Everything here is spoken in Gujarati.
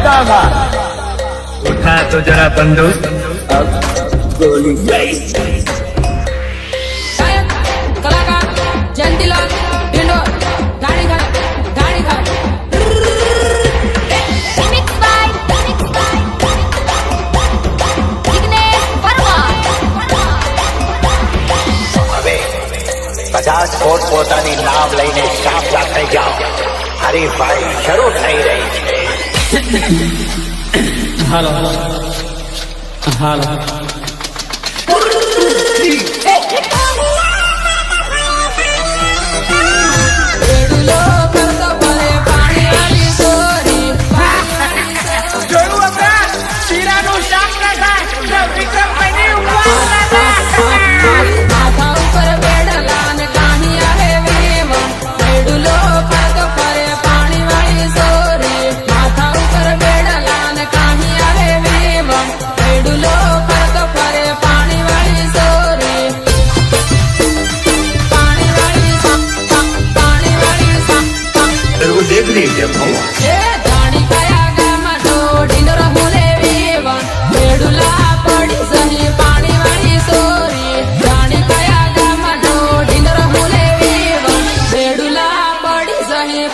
दागा उठा तो जरा बंदूक, अब गोली गायक कलाकार जयंतीलाल ढिंडोर गाड़ी खा Remix by Vignesh Verma. હવે 50 ફૂટ પોતાની નામ લઈને સાફ રાખે જાઓ. હરીફાઈ શરૂ થઈ રહી છે. हालो हालो રેડુલો કરતો ભલે પાણી વાળી સોરી જોયું અપરાધ શીરાનું શાક ના થાય વિક્રમભાઈની માથા ઉપર બેડલા ને કાહી આવે વેવા રેડુલો કરતો ભલે પાણી વાળી સોરી માથા ઉપર બેડલા ને કાહી આવે વેવા રેડુલો કરતો ભલે પાણી વાળી સોરી પાણી વાળી પાણી વાળી वो देख लीजिए भगवान। એ જાણી કયા ગામમાં જોડીનો રહુલે વેવા રેડુલા પડી સહી પાણી વાળી સોરી જાણી કયા ગામમાં જોડીનો રહુલે વેવા રેડુલા પડી સહી